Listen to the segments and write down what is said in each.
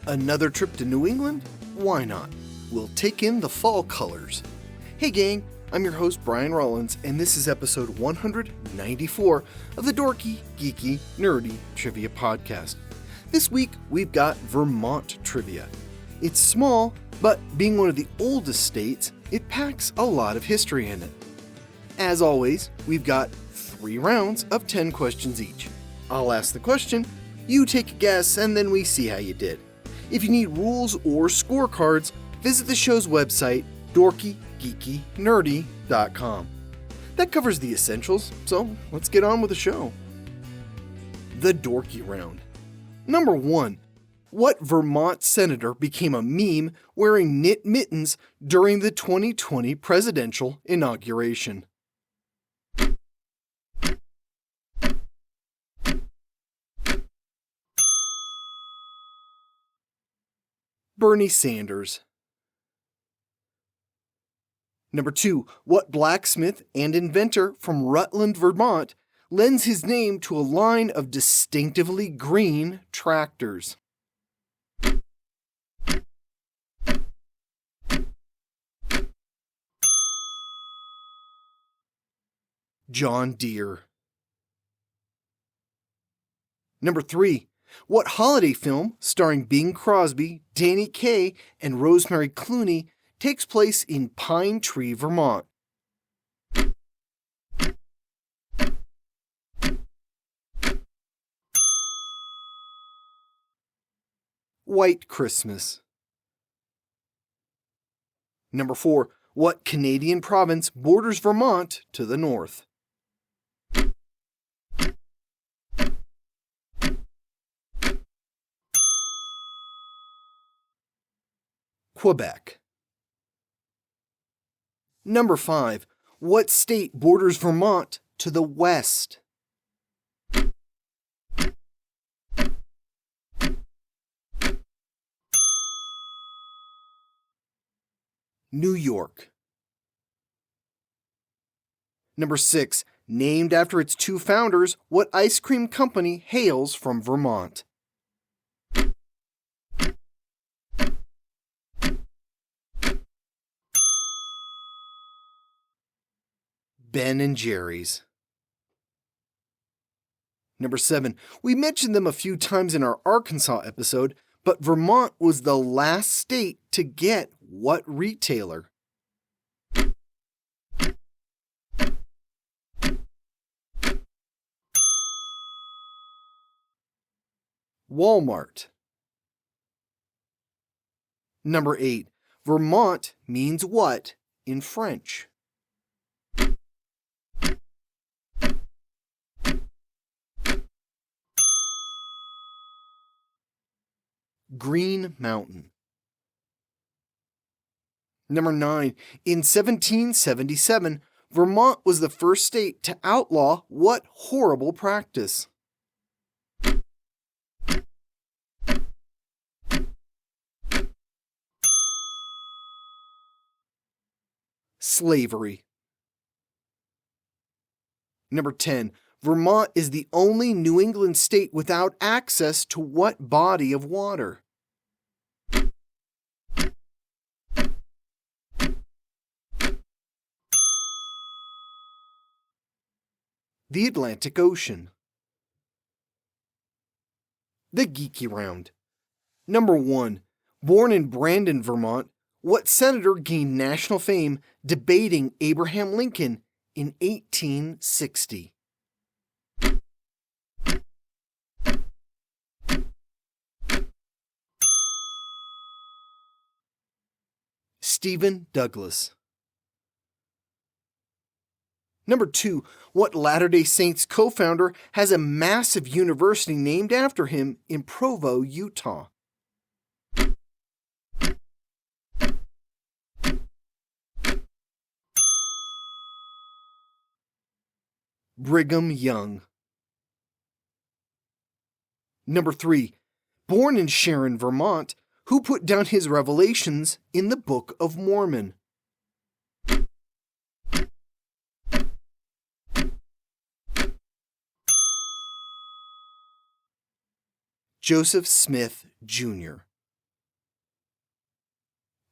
Another trip to New England? Why not? We'll take in the fall colors. Hey gang, I'm your host Brian Rollins, and this is episode 194 of the Dorky, Geeky, Nerdy Trivia Podcast. This week, we've got Vermont Trivia. It's small, but being one of the oldest states, it packs a lot of history in it. As always, we've got 3 rounds of 10 questions each. I'll ask the question, you take a guess, and then we see how you did. If you need rules or scorecards, visit the show's website, dorkygeekynerdy.com. That covers the essentials, so let's get on with the show. The Dorky Round. Number 1. What Vermont senator became a meme wearing knit mittens during the 2020 presidential inauguration? Bernie Sanders. Number 2. What blacksmith and inventor from Rutland, Vermont, lends his name to a line of distinctively green tractors? John Deere. Number 3. What holiday film starring Bing Crosby, Danny Kaye, and Rosemary Clooney takes place in Pine Tree, Vermont? White Christmas. Number 4. What Canadian province borders Vermont to the north? Quebec. Number 5. What state borders Vermont to the west? New York. Number 6. Named after its 2 founders, what ice cream company hails from Vermont? Ben & Jerry's. Number 7. We mentioned them a few times in our Arkansas episode, but Vermont was the last state to get what retailer? Walmart. Number 8. Vermont means what in French? Green Mountain. Number 9. In 1777, Vermont was the first state to outlaw what horrible practice? Slavery. Number 10. Vermont is the only New England state without access to what body of water? The Atlantic Ocean. The Geeky Round. Number 1. Born in Brandon, Vermont, what senator gained national fame debating Abraham Lincoln in 1860? Stephen Douglas. Number 2. What Latter-day Saints co-founder has a massive university named after him in Provo, Utah? Brigham Young. Number 3. Born in Sharon, Vermont, who put down his revelations in the Book of Mormon? Joseph Smith, Jr.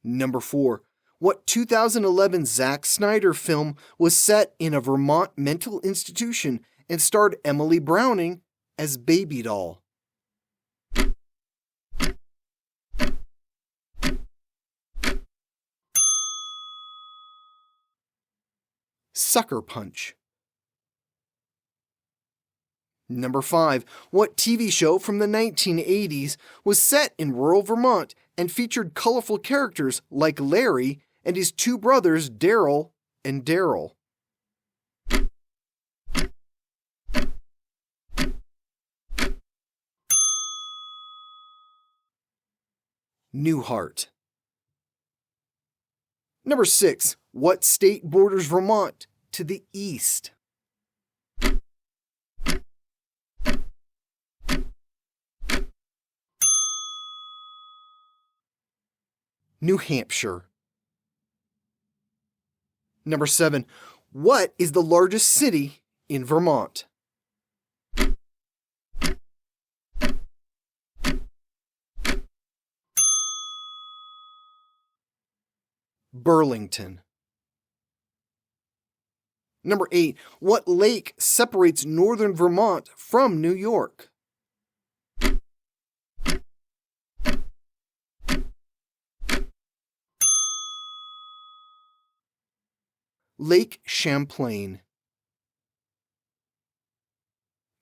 Number 4. What 2011 Zack Snyder film was set in a Vermont mental institution and starred Emily Browning as Baby Doll? Sucker Punch. Number 5. What TV show from the 1980s was set in rural Vermont and featured colorful characters like Larry and his two brothers Daryl and Daryl? Newhart. Number 6. What state borders Vermont to the east? New Hampshire. Number 7. What is the largest city in Vermont? Burlington. Number 8. What lake separates northern Vermont from New York? Lake Champlain.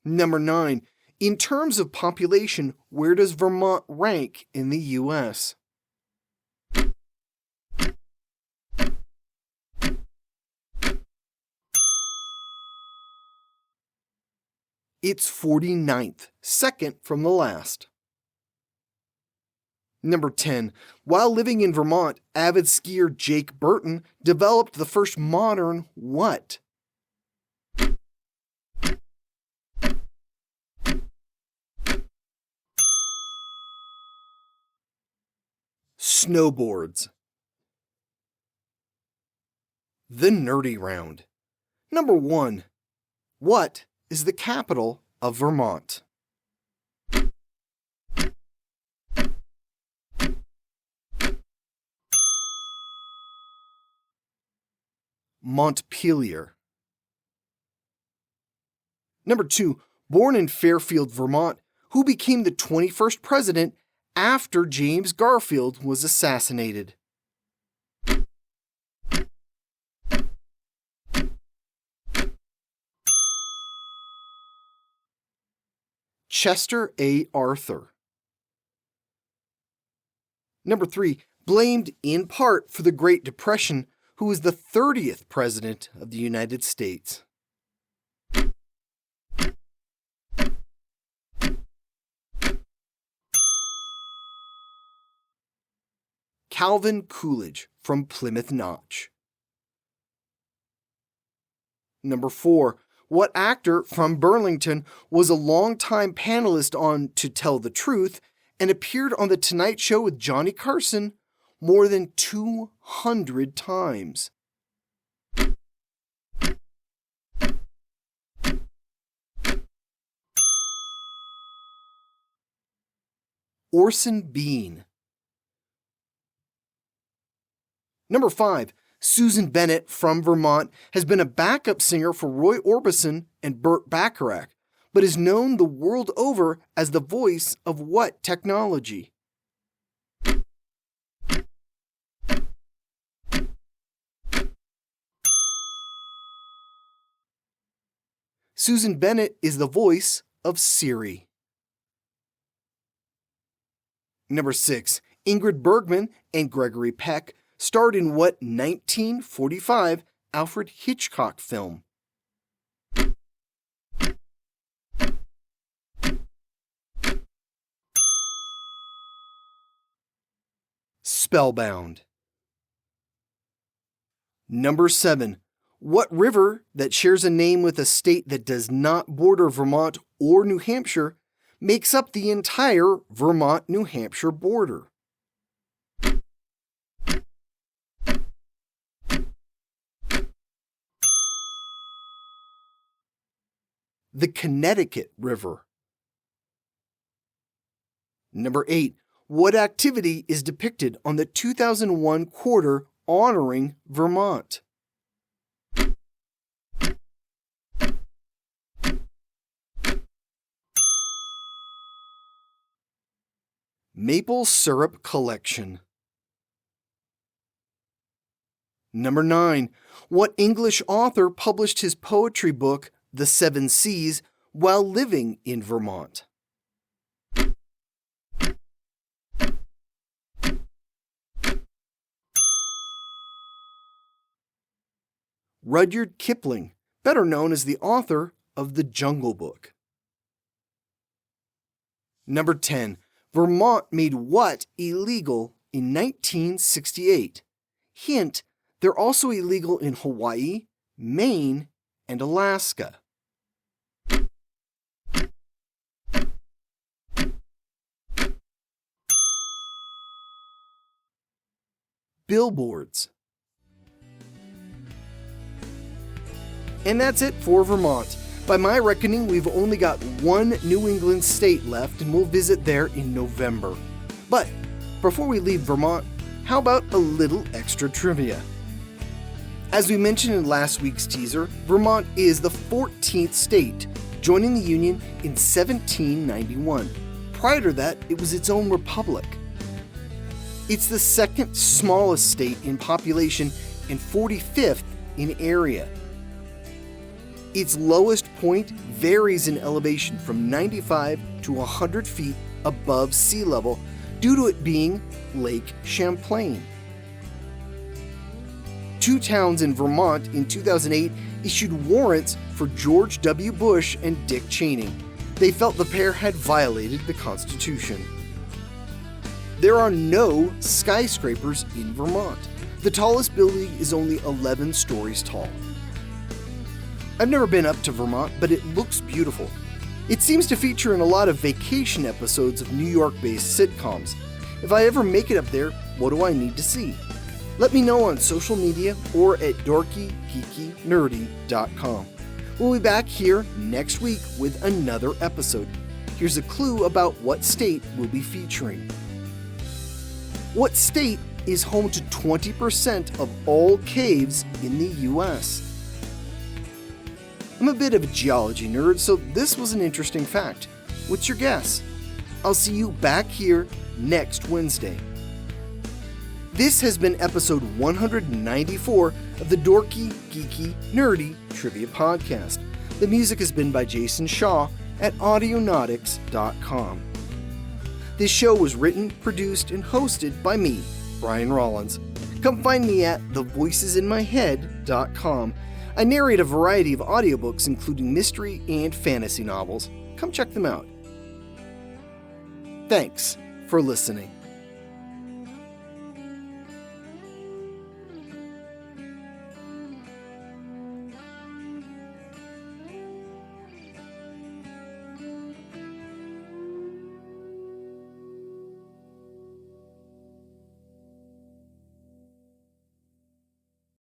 Number 9. In terms of population, where does Vermont rank in the U.S.? It's 49th, second from the last. Number 10. While living in Vermont, avid skier Jake Burton developed the first modern what? Snowboards. The Nerdy Round. Number 1. What is the capital of Vermont? Montpelier. Number 2. Born in Fairfield, Vermont, who became the 21st president after James Garfield was assassinated? Chester A. Arthur. Number 3. Blamed in part for the Great Depression, who was the 30th President of the United States? Calvin Coolidge from Plymouth Notch. Number 4. What actor from Burlington was a longtime panelist on To Tell the Truth and appeared on The Tonight Show with Johnny Carson more than 200 times? Orson Bean. Number 5. Susan Bennett from Vermont has been a backup singer for Roy Orbison and Burt Bacharach, but is known the world over as the voice of what technology? Susan Bennett is the voice of Siri. Number 6. Ingrid Bergman and Gregory Peck starred in what 1945 Alfred Hitchcock film? Spellbound. Number 7. What river that shares a name with a state that does not border Vermont or New Hampshire makes up the entire Vermont-New Hampshire border? The Connecticut River. Number 8. What activity is depicted on the 2001 quarter honoring Vermont? Maple syrup collection. Number 9. What English author published his poetry book, The Seven Seas, while living in Vermont? Rudyard Kipling, better known as the author of The Jungle Book. Number 10. Vermont made what illegal in 1968? Hint, they're also illegal in Hawaii, Maine, and Alaska. Billboards. And that's it for Vermont. By my reckoning, we've only got one New England state left, and we'll visit there in November. But before we leave Vermont, how about a little extra trivia? As we mentioned in last week's teaser, Vermont is the 14th state, joining the Union in 1791. Prior to that, it was its own republic. It's the second smallest state in population and 45th in area. Its lowest point varies in elevation from 95 to 100 feet above sea level due to it being Lake Champlain. 2 towns in Vermont in 2008 issued warrants for George W. Bush and Dick Cheney. They felt the pair had violated the Constitution. There are no skyscrapers in Vermont. The tallest building is only 11 stories tall. I've never been up to Vermont, but it looks beautiful. It seems to feature in a lot of vacation episodes of New York-based sitcoms. If I ever make it up there, what do I need to see? Let me know on social media or at dorkygeekynerdy.com. We'll be back here next week with another episode. Here's a clue about what state we'll be featuring. What state is home to 20% of all caves in the U.S.? I'm a bit of a geology nerd, so this was an interesting fact. What's your guess? I'll see you back here next Wednesday. This has been episode 194 of the Dorky, Geeky, Nerdy Trivia Podcast. The music has been by Jason Shaw at audionautics.com. This show was written, produced, and hosted by me, Brian Rollins. Come find me at thevoicesinmyhead.com. I narrate a variety of audiobooks, including mystery and fantasy novels. Come check them out. Thanks for listening.